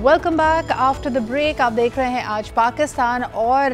Welcome back after the break. आप देख रहे हैं आज पाकिस्तान और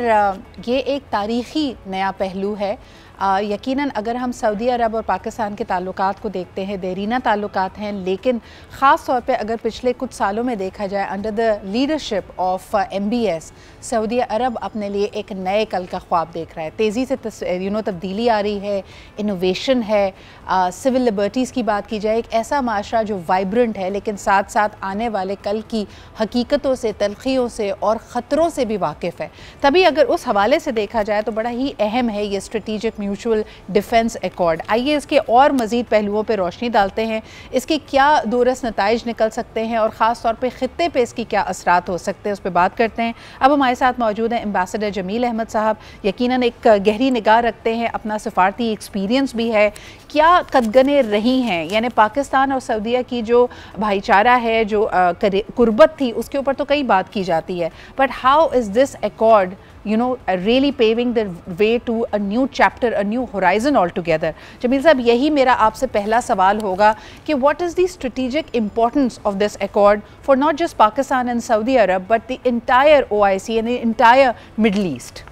ये एक तारीख़ी नया पहलू है। यकीनन अगर हम सऊदी अरब और पाकिस्तान के ताल्लुकात को देखते हैं, देरीना ताल्लुकात हैं, लेकिन ख़ास तौर पे अगर पिछले कुछ सालों में देखा जाए under the leadership of MBS, Saudi Arab अपने लिए एक नए कल का ख्वाब देख रहा है। तेज़ी से तब्दीली आ रही है, इनोवेशन है, सिविल लिबर्टीज़ की बात की जाए, एक ऐसा माशरा जो वाइब्रेंट है लेकिन साथ साथ आने वाले कल की हकीकतों से, तलखियों से और ख़तरों से भी वाकिफ़ है। तभी अगर उस हवाले से देखा जाए तो बड़ा ही अहम है ये स्ट्रेटिजिक म्यूचुअल डिफेंस एकॉर्ड। आइए इसके और मज़ीद पहलुओं पर रोशनी डालते हैं, इसके क्या दूरस नताइज निकल सकते हैं और ख़ास तौर पे ख़ित्ते पे इसकी क्या असरात हो सकते हैं, उस पर बात करते हैं। अब हमारे साथ मौजूद हैं एम्बेसडर जमील अहमद साहब। यकीनन एक गहरी निगाह रखते हैं, अपना सफारती एक्सपीरियंस भी है। क्या कदगने रही हैं, यानी पाकिस्तान और सऊदीया की जो भाईचारा है, जो कुर्बत थी, उसके ऊपर तो कई बात की जाती है, but how is this accord really paving the way to a new chapter, a new horizon altogether? Jameel साहब, यही मेरा आपसे पहला सवाल होगा कि what is the strategic importance of this accord for not just Pakistan and Saudi Arab but the entire OIC and the entire Middle East?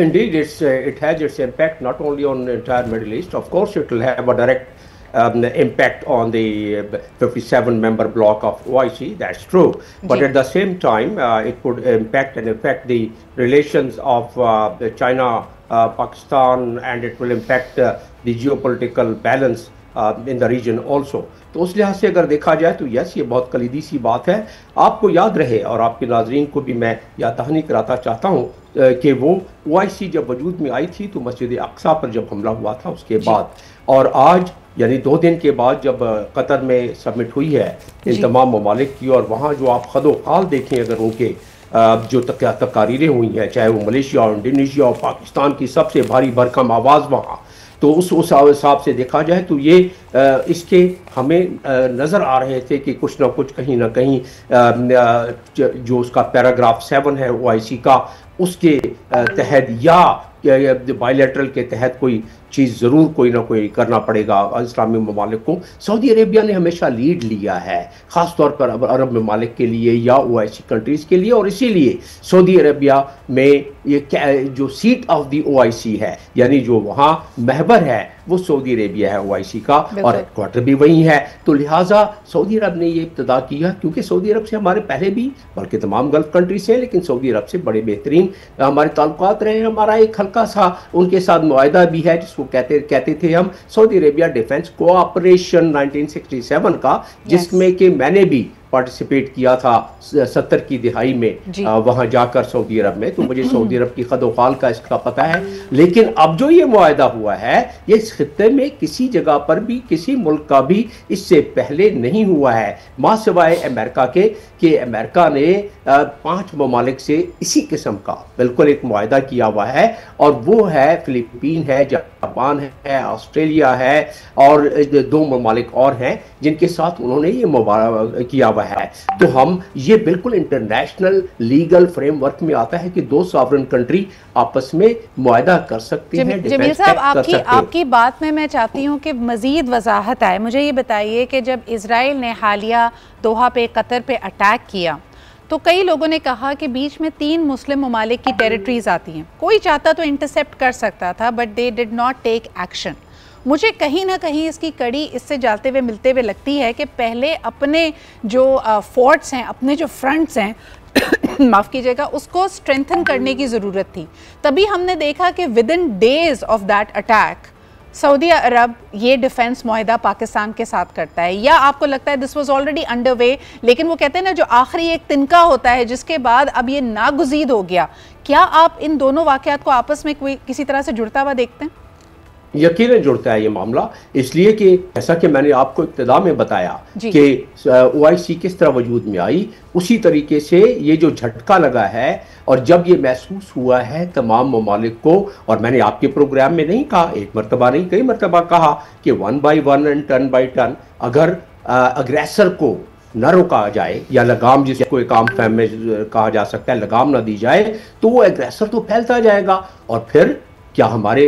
Indeed, it has its impact not only on the entire Middle East. Of course, it will have a direct impact on the 57-member bloc of OIC. That's true. But at the same time, it could impact and affect the relations of China, Pakistan, and it will impact the geopolitical balance in the region also. तो उस लिहाज से अगर देखा जाए तो yes, ये बहुत कलीदी सी बात है। आपको याद रहे और आपके नाजरीन को भी मैं याद दहानी कराता चाहता हूँ कि वो OIC जब वजूद में आई थी तो मस्जिद अक्सा पर जब हमला हुआ था उसके बाद, और आज यानी 2 दिन के बाद जब कतर में सबमिट हुई है इन तमाम ममालिक की, और वहाँ जो आप खदो खाल देखें अगर उनके जो तकारीरें हुई हैं, चाहे वो मलेशिया और इंडोनेशिया और पाकिस्तान की सबसे भारी भरकम आवाज़ वहाँ, तो उस हिसाब से देखा जाए तो ये इसके हमें नज़र आ रहे थे कि कुछ ना कुछ कहीं ना कहीं जो उसका पैराग्राफ 7 है OIC का, उसके तहत या बायलैटरल के तहत कोई चीज़ ज़रूर कोई ना कोई करना पड़ेगा इस्लामी ममालिक को। सऊदी अरेबिया ने हमेशा लीड लिया है ख़ास तौर पर अरब ममालिक के लिए या OIC कंट्रीज़ के लिए, और इसीलिए सऊदी अरेबिया में ये जो सीट ऑफ दी OIC है, यानी जो वहाँ महबर है, वो सऊदी अरेबिया है OIC का, और हेडक्वार्टर भी वही है। तो लिहाजा सऊदी अरब ने ये इब्तदा किया, क्योंकि सऊदी अरब से हमारे पहले भी, बल्कि तमाम गल्फ कंट्री से, लेकिन सऊदी अरब से बड़े बेहतरीन हमारे ताल्लुकात रहे। हमारा एक हल्का सा उनके साथ मुआहदा भी है जिसको कहते थे हम सऊदी अरेबिया डिफेंस कोऑपरेशन 1967 का, जिसमें कि मैंने भी पार्टिसिपेट किया था 70 की दिहाई में वहाँ जाकर सऊदी अरब में, तो मुझे सऊदी अरब की खदोखाल का इसका पता है। लेकिन अब जो ये मुआहदा हुआ है, ये इस खित्ते में किसी जगह पर भी किसी मुल्क का भी इससे पहले नहीं हुआ है, मां सिवाय अमेरिका के, कि अमेरिका ने 5 ममालिक से इसी किस्म का बिल्कुल एक मुआहदा किया हुआ है, और वो है फिलिपीन है, जापान है, ऑस्ट्रेलिया है, और 2 ममालिक और हैं जिनके साथ उन्होंने ये किया हुआ है। तो हम ये बिल्कुल इंटरनेशनल लीगल फ्रेमवर्क में आता है कि 2 सॉवरेन कंट्री आपस में मुआहदा कर सकती हैं। जमील साहब, आपकी बात में मैं चाहती हूँ कि मजीद वजाहत आए। मुझे ये बताइए कि जब इजराइल ने हालिया दोहा पे, कतर पे अटैक किया, तो कई लोगों ने कहा कि बीच में 3 मुस्लिम ममालिक की टेरिटरीज आती हैं, कोई चाहता तो इंटरसेप्ट कर सकता था, but they did not take action. मुझे कहीं ना कहीं इसकी कड़ी इससे जाते हुए मिलते हुए लगती है कि पहले अपने जो फोर्ट्स हैं, अपने जो फ्रंट्स हैं माफ़ कीजिएगा, उसको स्ट्रेंथन करने की ज़रूरत थी। तभी हमने देखा कि within days of that attack Saudi Arab ये डिफेंस मुआहदा पाकिस्तान के साथ करता है, या आपको लगता है this was already under way, लेकिन वो कहते हैं ना, जो आखिरी एक तिनका होता है जिसके बाद अब ये नागुज़ीद हो गया। क्या आप इन दोनों वाक़यात को आपस में कोई किसी तरह से जुड़ता हुआ देखते हैं? यकीनन जुड़ता है ये मामला, इसलिए कि जैसा कि मैंने आपको इब्तिदा में बताया कि OIC किस तरह वजूद में आई, उसी तरीके से ये जो झटका लगा है, और जब ये महसूस हुआ है तमाम ममालिक को, और मैंने आपके प्रोग्राम में नहीं कहा, एक मरतबा नहीं कई मरतबा कहा कि 1 by 1 and turn by turn, अगर अग्रेसर को न रोका जाए, या लगाम जिसको एक आम फहम में कहा जा सकता है, लगाम ना दी जाए, तो वो एग्रेसर तो फैलता जाएगा, और फिर क्या हमारे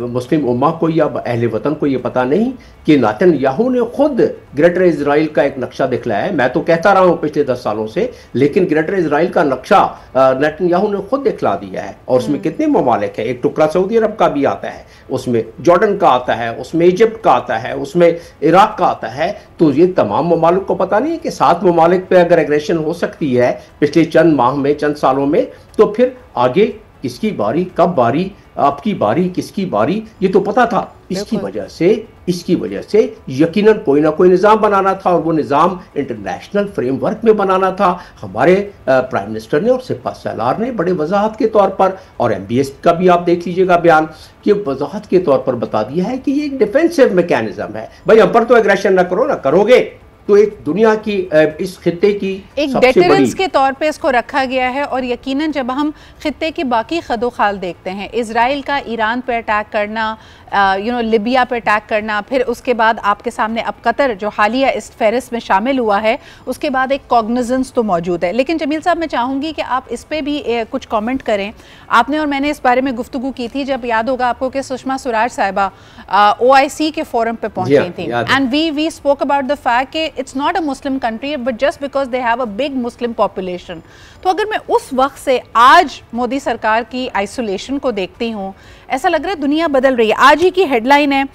मुस्लिम उम्मा को या अहले वतन को ये पता नहीं कि नेतन्याहू ने खुद ग्रेटर इजराइल का एक नक्शा दिखलाया है? मैं तो कहता रहा हूं पिछले 10 सालों से, लेकिन ग्रेटर इजराइल का नक्शा नेतन्याहू ने खुद दिखला दिया है। और उसमें कितने ममालिक है, एक टुकड़ा सऊदी अरब का भी आता है, उसमें जॉर्डन का आता है, उसमें इजिप्ट का आता है, उसमें इराक का आता है। तो ये तमाम ममालिक को पता नहीं है कि 7 ममालिक पे अगर एग्रेशन हो सकती है पिछले चंद माह में, चंद सालों में, तो फिर आगे किसकी बारी, कब बारी, आपकी बारी, किसकी बारी, ये तो पता था। इसकी वजह से यकीनन कोई ना कोई निज़ाम बनाना था, और वो निज़ाम इंटरनेशनल फ्रेमवर्क में बनाना था। हमारे प्राइम मिनिस्टर ने और सिपा सलार ने बड़े वजाहत के तौर पर, और MBS का भी आप देख लीजिएगा बयान, कि वजाहत के तौर पर बता दिया है कि ये एक डिफेंसिव मैकेनिज्म है। भाई हम पर तो एग्रेशन ना करो, ना करोगे तो एक दुनिया की इस खित्ते की एक डेटरेंस के तौर पे इसको रखा गया है। और यकीनन जब हम खित्ते की बाकी खदोखाल देखते हैं, इजराइल का ईरान पे अटैक करना, लिबिया पे अटैक करना, फिर उसके बाद आपके सामने अब कतर जो हालिया इस फेरिस में शामिल हुआ है, उसके बाद एक कॉग्निजेंस तो मौजूद है। लेकिन जमील साहब, मैं चाहूँगी कि आप इस पर भी कुछ कॉमेंट करें। आपने और मैंने इस बारे में गुफ्तगू की थी, जब याद होगा आपको कि सुषमा स्वराज साहिबा OIC के फोरम पे पहुंची थी, and we spoke about the fact कि it's not a Muslim country but just because they have a big Muslim population. तो अगर मैं उस वक्त से आज मोदी सरकार की आइसोलेशन को देखती हूँ, ऐसा लग रहा है दुनिया बदल रही है। आज ही की हेडलाइन है,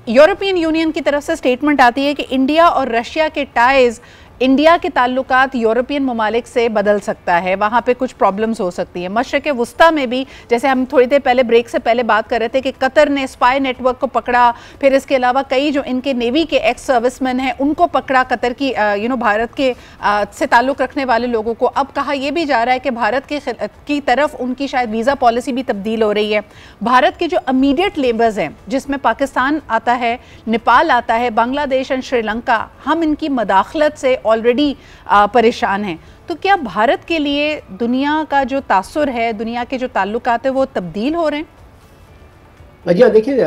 यूरोपियन यूनियन की तरफ से स्टेटमेंट आती है कि इंडिया और रशिया के टाइज, इंडिया के ताल्लुकात यूरोपियन ममालिक से बदल सकता है, वहाँ पे कुछ प्रॉब्लम्स हो सकती हैं। मशरक़ वुस्ता में भी, जैसे हम थोड़ी देर पहले ब्रेक से पहले बात कर रहे थे कि कतर ने स्पाई नेटवर्क को पकड़ा, फिर इसके अलावा कई जो इनके नेवी के एक्स सर्विसमैन हैं उनको पकड़ा, कतर की भारत के से ताल्लुक़ रखने वाले लोगों को। अब कहा यह भी जा रहा है कि भारत की तरफ उनकी शायद वीज़ा पॉलिसी भी तब्दील हो रही है। भारत के जो इमीडिएट लेबर्स हैं, जिसमें पाकिस्तान आता है, नेपाल आता है, बांग्लादेश एंड श्रीलंका, हम इनकी मदाखलत से ऑलरेडी परेशान हैं। तो क्या भारत के लिए दुनिया का जो तासुर है, दुनिया के जो ताल्लुकात है, वो तब्दील हो रहे हैं? जी देखिए,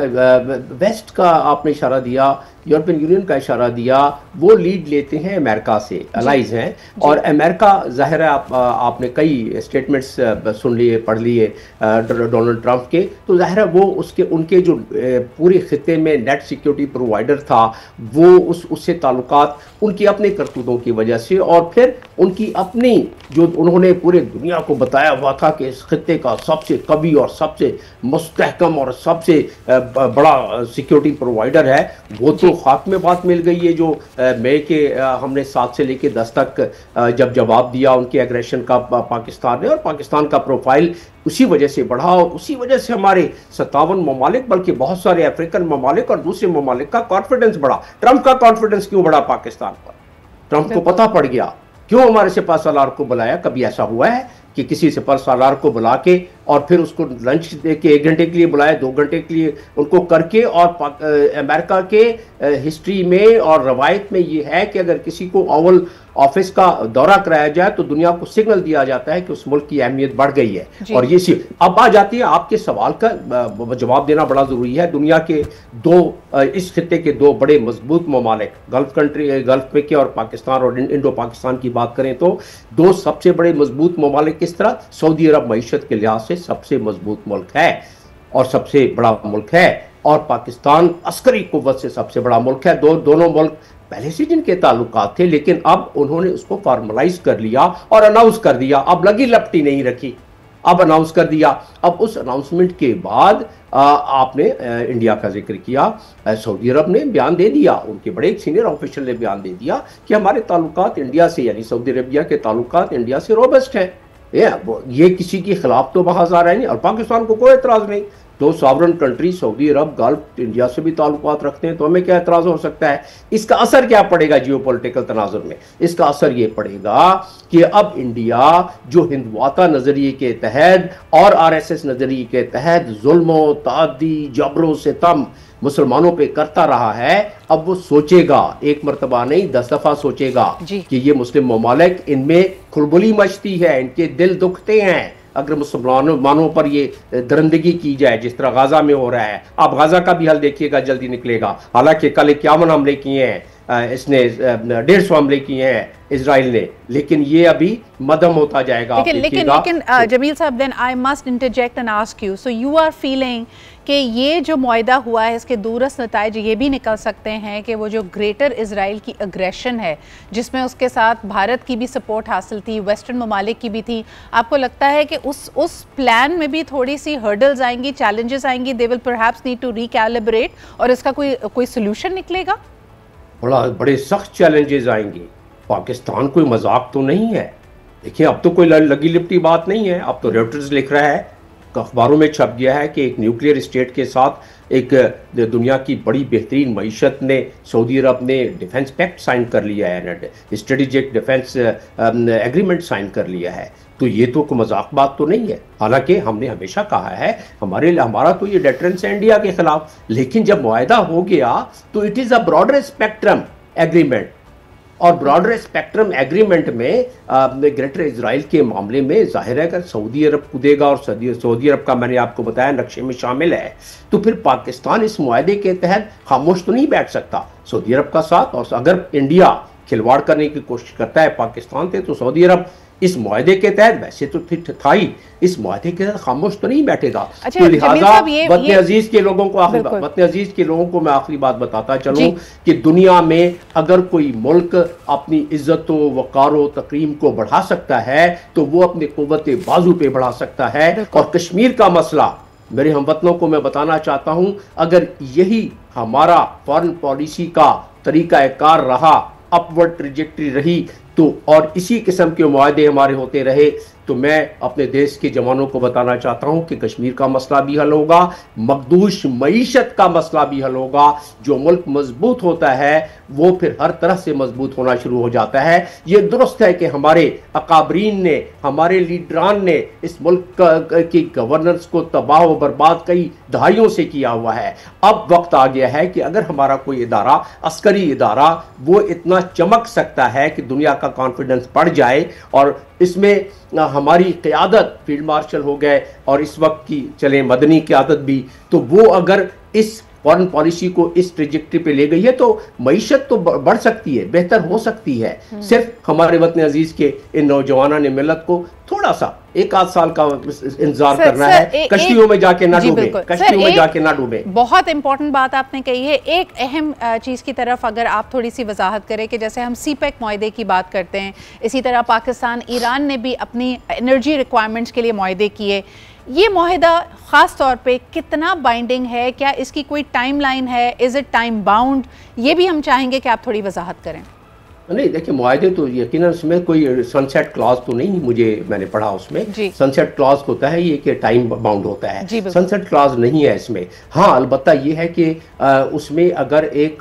वेस्ट का आपने इशारा दिया, यूरोपियन यूनियन का इशारा दिया, वो लीड लेते हैं अमेरिका से, अलाइज हैं। और अमेरिका ज़ाहिर है, आपने कई स्टेटमेंट्स सुन लिए, पढ़ लिए डोनाल्ड ट्रंप के, तो ज़ाहिर है वो उनके जो पूरे खित्ते में नेट सिक्योरिटी प्रोवाइडर था, वो उससे ताल्लुकात उनकी अपने करतूतों की वजह से, और फिर उनकी अपनी जो उन्होंने पूरे दुनिया को बताया हुआ था कि इस खित्ते का सबसे कवी और सबसे मुस्तहकम और सबसे बड़ा सिक्योरिटी प्रोवाइडर है, वो तो खाक में बात मिल गई है। जो मई के हमने 7 से लेकर 10 तक जब जवाब दिया उनके एग्रेशन का पाकिस्तान ने, और पाकिस्तान का प्रोफाइल उसी वजह से बढ़ा, और उसी वजह से हमारे 57 ममालिक, बल्कि बहुत सारे अफ्रीकन ममालिक और दूसरे ममालिक का कॉन्फिडेंस बढ़ा। ट्रंप का कॉन्फिडेंस क्यों बढ़ा पाकिस्तान पर? ट्रंप को पता पड़ गया क्यों हमारे सिपा सलार को बुलाया। कभी ऐसा हुआ है कि किसी सिपा सलार को बुला के और फिर उसको लंच दे के 1 घंटे के लिए बुलाया, 2 घंटे के लिए उनको करके, और अमेरिका के हिस्ट्री में और रवायत में ये है कि अगर किसी को ओवल ऑफिस का दौरा कराया जाए तो दुनिया को सिग्नल दिया जाता है कि उस मुल्क की अहमियत बढ़ गई है। और ये अब आ जाती है आपके सवाल का जवाब देना बड़ा जरूरी है। दुनिया के इस खित्ते के 2 बड़े मजबूत ममालिक, गल्फ में के और पाकिस्तान और इंडो पाकिस्तान की बात करें तो 2 सबसे बड़े मजबूत ममालिक किस तरह? सऊदी अरब मईशत के लिहाज से सबसे मजबूत मुल्क है और सबसे बड़ा मुल्क है, और पाकिस्तान अस्करी कुव्वत से सबसे बड़ा मुल्क है। दोनों मुल्क पहले से जिनके ताल्लुकात थे, लेकिन अब उन्होंने उसको फॉर्मलाइज कर लिया और अनाउंस कर दिया। अब लगी लपटी नहीं रखी, अब अनाउंस कर दिया। अब उस अनाउंसमेंट के बाद आपने इंडिया का जिक्र किया, सऊदी अरब ने बयान दे दिया, उनके बड़े एक सीनियर ऑफिशियल ने बयान दे दिया कि हमारे ताल्लुकात इंडिया से, यानी सऊदी अरबिया के ताल्लुकात इंडिया से रोबस्ट हैं। ये किसी के खिलाफ तो बाहर आ रहा है नहीं, और पाकिस्तान को कोई एतराज नहीं। 2 सॉवरन कंट्री सऊदी अरब, गल्फ, इंडिया से भी ताल्लुकात रखते हैं, तो हमें क्या एतराज़ हो सकता है? इसका असर क्या पड़ेगा जियोपॉलिटिकल तनाजुर में? इसका असर ये पड़ेगा कि अब इंडिया जो हिंदवाता नज़रिए के तहत और RSS नज़रिए के तहत जुल्म, तादी, जबरो सितम मुसलमानों पे करता रहा है, अब वो सोचेगा, एक मरतबा नहीं 10 दफा सोचेगा कि ये मुस्लिम ममालिक, इनमें खुलबुली मचती है, इनके दिल दुखते हैं अगर मुसलमानों पर ये दरिंदगी की जाए जिस तरह गाजा में हो रहा है। आप गाजा का भी हल देखिएगा, जल्दी निकलेगा। हालांकि कल 51 हमले किए हैं इसने 150 हमले किए हैं इजराइल ने, लेकिन ये अभी मध्यम होता जाएगा। लेकिन जमील साहब, then I must interject and ask you, so you are feeling कि ये जो मुआहदा हुआ है इसके दूरस्थ नताइज ये भी निकल सकते हैं कि वो जो ग्रेटर इजराइल की अग्रेशन है, जिसमें उसके साथ भारत की भी सपोर्ट हासिल थी, वेस्टर्न ममालिक की भी थी, आपको लगता है कि उस प्लान में भी थोड़ी सी हर्डल्स आएंगी, चैलेंजेस आएंगी, they will perhaps need to recalibrate, और इसका कोई सोल्यूशन निकलेगा? बड़े सख्त चैलेंजेस आएंगे। पाकिस्तान कोई मजाक तो नहीं है। देखिए, अब तो कोई लगी लिपटी बात नहीं है। अब तो रॉयटर्स लिख रहा है, अखबारों में छप गया है कि एक न्यूक्लियर स्टेट के साथ एक दुनिया की बड़ी बेहतरीन मईशत ने, सऊदी अरब ने डिफेंस पैक्ट साइन कर लिया है, स्ट्रेटेजिक डिफेंस एग्रीमेंट साइन कर लिया है। तो ये तो कोई मजाक बात तो नहीं है। हालांकि हमने हमेशा कहा है हमारा तो ये डेटरेंस है इंडिया के खिलाफ, लेकिन जब मुआहदा हो गया तो it is a broader spectrum agreement, और ब्रॉडर स्पेक्ट्रम एग्रीमेंट में ग्रेटर इजराइल के मामले में जाहिर है अगर सऊदी अरब कूदेगा, और सऊदी अरब का मैंने आपको बताया नक्शे में शामिल है, तो फिर पाकिस्तान इस मुआहदे के तहत खामोश तो नहीं बैठ सकता सऊदी अरब का साथ। और अगर इंडिया खिलवाड़ करने की कोशिश करता है पाकिस्तान से, तो सऊदी अरब इस मुआहदे के तहत, वैसे तो था ही, इस मुआहदे के तहत खामोश तो नहीं बैठेगा। अच्छा, तो लिहाजा वतन अजीज के लोगों को मैं आखिरी बात बताता चलूं कि दुनिया में अगर कोई मुल्क अपनी इज्जत वकार तकरीम को बढ़ा सकता है तो वो अपने कुव्वत बाजू पे बढ़ा सकता है। और कश्मीर का मसला, मेरे हमवतनों को मैं बताना चाहता हूं, अगर यही हमारा फॉरेन पॉलिसी का तरीका कार रहा, अपवर्ड ट्रेजेक्टरी रही, तो और इसी किस्म के मुआहदे हमारे होते रहे, तो मैं अपने देश के जवानों को बताना चाहता हूं कि कश्मीर का मसला भी हल होगा, मखदूश मईशत का मसला भी हल होगा। जो मुल्क मजबूत होता है वो फिर हर तरह से मजबूत होना शुरू हो जाता है। ये दुरुस्त है कि हमारे अकाबरीन ने, हमारे लीडरान ने इस मुल्क की गवर्नेंस को तबाह व बर्बाद कई दहाइयों से किया हुआ है। अब वक्त आ गया है कि अगर हमारा कोई इदारा, अस्करी इदारा, वो इतना चमक सकता है कि दुनिया का कॉन्फिडेंस बढ़ जाए, और इसमें हमारी क़यादत, फील्ड मार्शल हो गए और इस वक्त की चले मदनी क़यादत भी, तो वो अगर इस फॉरेन पॉलिसी को इस ट्रेजेक्टरी पे ले गई है तो मईशत तो बढ़ सकती है, बेहतर हो सकती है। सिर्फ हमारे वतन अजीज के इन नौजवानों ने मिलत को थोड़ा सा 1-8 साल का इंतजार करना है, कश्तियों में जाके ना डूबे, कश्तियों में जाके ना डूबे। बहुत इंपॉर्टेंट बात आपने कही है। एक अहम चीज़ की तरफ अगर आप थोड़ी सी वजाहत करें कि जैसे हम सीपेक मुआहदे की बात करते हैं, इसी तरह पाकिस्तान ईरान ने भी अपनी एनर्जी रिक्वायरमेंट्स के लिए मुआहदे किए। ये मुआहदा ख़ास तौर पे कितना बाइंडिंग है? क्या इसकी कोई टाइमलाइन है? Is it time bound? ये भी हम चाहेंगे कि आप थोड़ी वजाहत करें। नहीं, देखिए, मुआहदे तो यकीनन उसमें कोई सनसेट क्लॉज तो नहीं, मैंने पढ़ा उसमें सनसेट क्लॉज होता है ये कि टाइम बाउंड होता है, सनसेट क्लॉज नहीं है इसमें। हाँ, अलबत्ता ये है कि उसमें अगर एक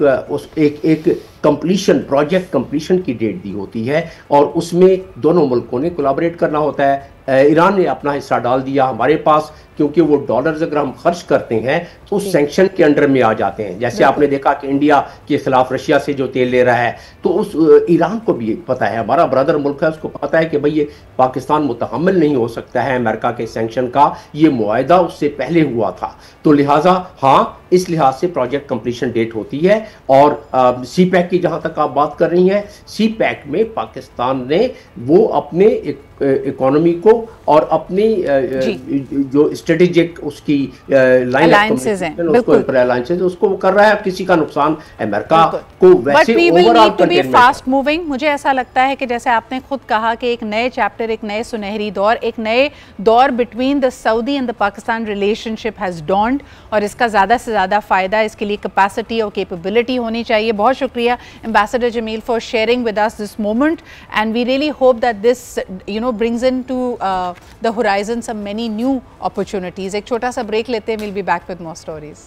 कंप्लीशन, प्रोजेक्ट कंप्लीशन की डेट दी होती है और उसमें दोनों मुल्कों ने कोलैबोरेट करना होता है। ईरान ने अपना हिस्सा डाल दिया, हमारे पास क्योंकि वो डॉलर्स अगर हम खर्च करते हैं तो उस सैंक्शन के अंडर में आ जाते हैं। जैसे आपने देखा कि इंडिया के खिलाफ रशिया से जो तेल ले रहा है, तो उस ईरान को भी पता है, हमारा ब्रदर मुल्क है, उसको पता है कि भाई ये पाकिस्तान मुतहम्मिल नहीं हो सकता है अमेरिका के सैंक्शन का। ये मुआहदा उससे पहले हुआ था, तो लिहाजा हाँ, इस लिहाज से प्रोजेक्ट कंप्लीशन डेट होती है। और सी पैक की जहाँ तक आप बात कर रही हैं, सी पैक में पाकिस्तान ने वो अपने इकोनॉमी को और अपनी जो स्ट्रेटेजिक उसकी लाइन उसको कर रहा है, किसी का नुकसान अमेरिका को वैसे ओवरऑल फास्ट मूविंग। मुझे ऐसा लगता है कि जैसे आपने खुद कहा कि एक नए चैप्टर, एक नए सुनहरी दौर, एक नए दौर between the Saudi and the Pakistan relationship has dawned, और इसका ज़्यादा से ज़्यादा फ़ायदा इसके लिए कैपेसिटी और कैपेबिलिटी होनी चाहिए। बहुत शुक्रिया ambassador Jameel for sharing with us this moment, and we really hope that this brings into the horizon some many new opportunities. एक छोटा सा ब्रेक लेते हैं, we'll be back with more stories.